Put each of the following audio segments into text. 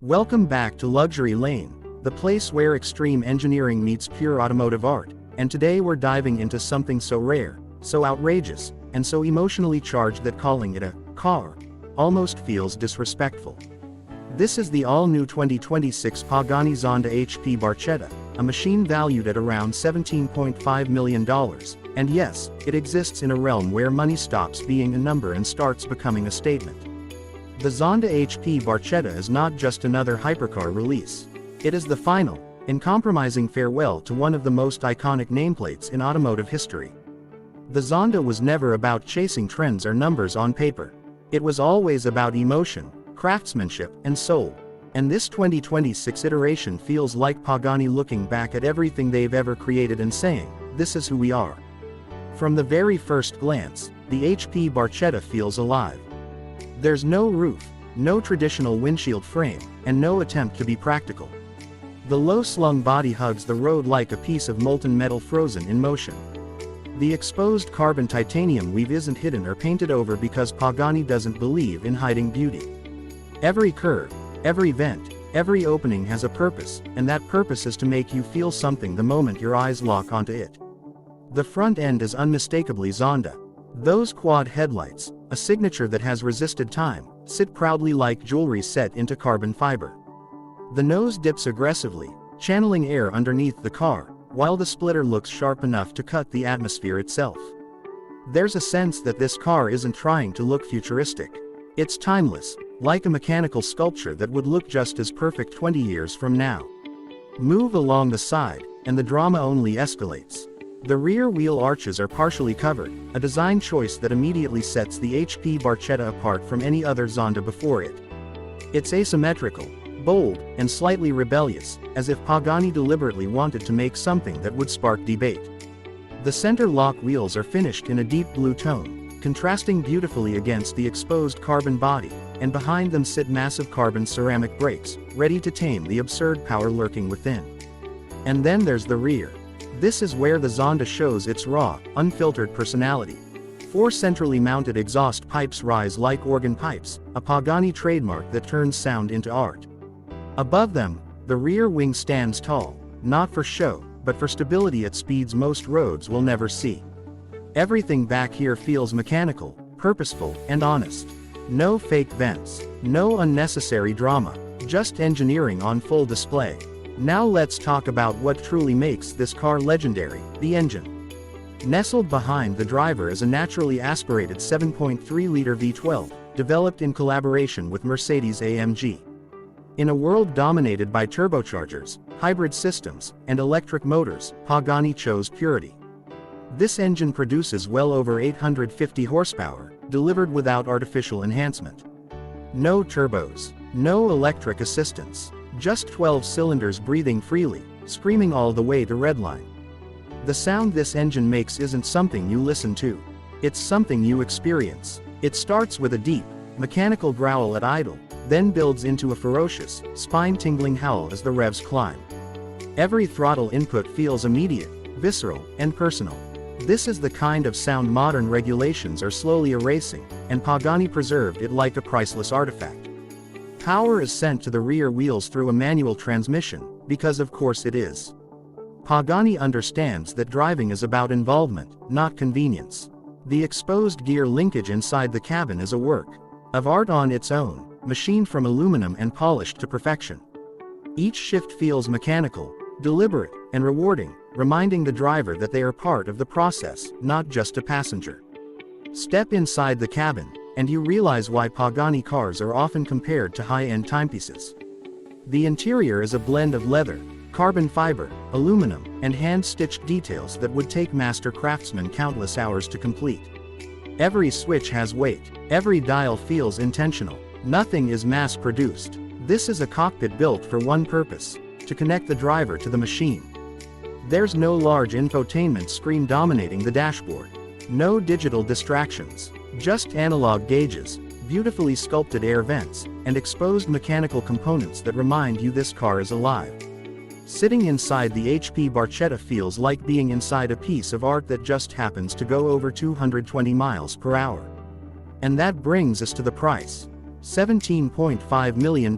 Welcome back to Luxury Lane, the place where extreme engineering meets pure automotive art, and today we're diving into something so rare, so outrageous, and so emotionally charged that calling it a car almost feels disrespectful. This is the all-new 2026 Pagani Zonda HP Barchetta, a machine valued at around $17.5 million, and yes, it exists in a realm where money stops being a number and starts becoming a statement. The Zonda HP Barchetta is not just another hypercar release. It is the final, uncompromising farewell to one of the most iconic nameplates in automotive history. The Zonda was never about chasing trends or numbers on paper. It was always about emotion, craftsmanship, and soul. And this 2026 iteration feels like Pagani looking back at everything they've ever created and saying, "This is who we are." From the very first glance, the HP Barchetta feels alive. There's no roof, no traditional windshield frame, and no attempt to be practical. The low-slung body hugs the road like a piece of molten metal frozen in motion. The exposed carbon titanium weave isn't hidden or painted over because Pagani doesn't believe in hiding beauty. Every curve, every vent, every opening has a purpose, and that purpose is to make you feel something the moment your eyes lock onto it. The front end is unmistakably Zonda. Those quad headlights, a signature that has resisted time, sit proudly like jewelry set into carbon fiber. The nose dips aggressively, channeling air underneath the car, while the splitter looks sharp enough to cut the atmosphere itself. There's a sense that this car isn't trying to look futuristic. It's timeless, like a mechanical sculpture that would look just as perfect 20 years from now. Move along the side, and the drama only escalates. The rear wheel arches are partially covered, a design choice that immediately sets the HP Barchetta apart from any other Zonda before it. It's asymmetrical, bold, and slightly rebellious, as if Pagani deliberately wanted to make something that would spark debate. The center lock wheels are finished in a deep blue tone, contrasting beautifully against the exposed carbon body, and behind them sit massive carbon ceramic brakes, ready to tame the absurd power lurking within. And then there's the rear. This is where the Zonda shows its raw, unfiltered personality. 4 centrally mounted exhaust pipes rise like organ pipes, a Pagani trademark that turns sound into art. Above them, the rear wing stands tall, not for show, but for stability at speeds most roads will never see. Everything back here feels mechanical, purposeful, and honest. No fake vents, no unnecessary drama, just engineering on full display. Now let's talk about what truly makes this car legendary, the engine. Nestled behind the driver is a naturally aspirated 7.3-liter V12, developed in collaboration with Mercedes-AMG. In a world dominated by turbochargers, hybrid systems, and electric motors, Pagani chose purity. This engine produces well over 850 horsepower, delivered without artificial enhancement. No turbos, no electric assistance. Just 12 cylinders breathing freely, screaming all the way to redline. The sound this engine makes isn't something you listen to. It's something you experience. It starts with a deep, mechanical growl at idle, then builds into a ferocious, spine-tingling howl as the revs climb. Every throttle input feels immediate, visceral, and personal. This is the kind of sound modern regulations are slowly erasing, and Pagani preserved it like a priceless artifact. Power is sent to the rear wheels through a manual transmission, because of course it is. Pagani understands that driving is about involvement, not convenience. The exposed gear linkage inside the cabin is a work of art on its own, machined from aluminum and polished to perfection. Each shift feels mechanical, deliberate, and rewarding, reminding the driver that they are part of the process, not just a passenger. Step inside the cabin, and you realize why Pagani cars are often compared to high-end timepieces. The interior is a blend of leather, carbon fiber, aluminum, and hand-stitched details that would take master craftsmen countless hours to complete. Every switch has weight, every dial feels intentional. Nothing is mass-produced. This is a cockpit built for one purpose: to connect the driver to the machine. There's no large infotainment screen dominating the dashboard. No digital distractions. Just analog gauges, beautifully sculpted air vents, and exposed mechanical components that remind you this car is alive. Sitting inside the HP Barchetta feels like being inside a piece of art that just happens to go over 220 miles per hour. And that brings us to the price. $17.5 million.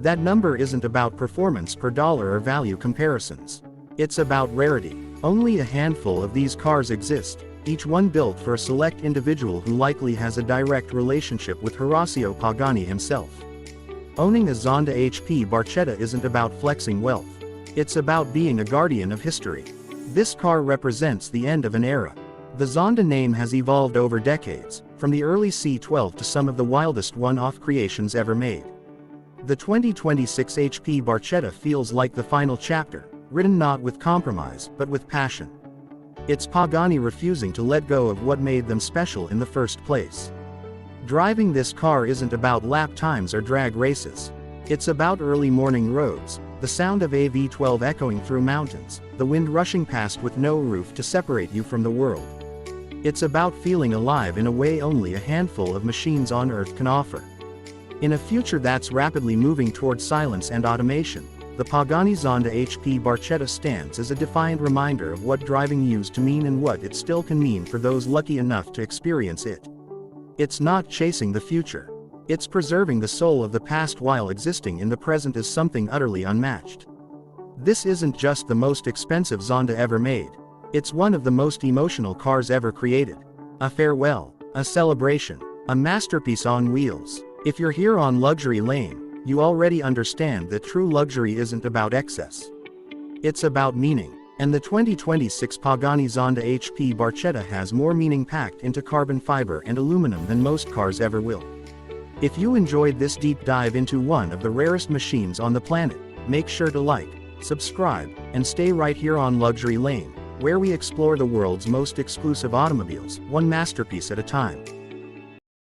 That number isn't about performance per dollar or value comparisons. It's about rarity. Only a handful of these cars exist, each one built for a select individual who likely has a direct relationship with Horacio Pagani himself. Owning a Zonda HP Barchetta isn't about flexing wealth. It's about being a guardian of history. This car represents the end of an era. The Zonda name has evolved over decades, from the early C12 to some of the wildest one-off creations ever made. The 2026 HP Barchetta feels like the final chapter, written not with compromise, but with passion. It's Pagani refusing to let go of what made them special in the first place. Driving this car isn't about lap times or drag races. It's about early morning roads, the sound of a V12 echoing through mountains, the wind rushing past with no roof to separate you from the world. It's about feeling alive in a way only a handful of machines on Earth can offer. In a future that's rapidly moving towards silence and automation, the Pagani Zonda HP Barchetta stands as a defiant reminder of what driving used to mean and what it still can mean for those lucky enough to experience it. It's not chasing the future. It's preserving the soul of the past while existing in the present as something utterly unmatched. This isn't just the most expensive Zonda ever made. It's one of the most emotional cars ever created. A farewell, a celebration, a masterpiece on wheels. If you're here on Luxury Lane, you already understand that true luxury isn't about excess. It's about meaning. And the 2026 Pagani Zonda HP Barchetta has more meaning packed into carbon fiber and aluminum than most cars ever will. If you enjoyed this deep dive into one of the rarest machines on the planet, make sure to like, subscribe, and stay right here on Luxury Lane, where we explore the world's most exclusive automobiles, one masterpiece at a time.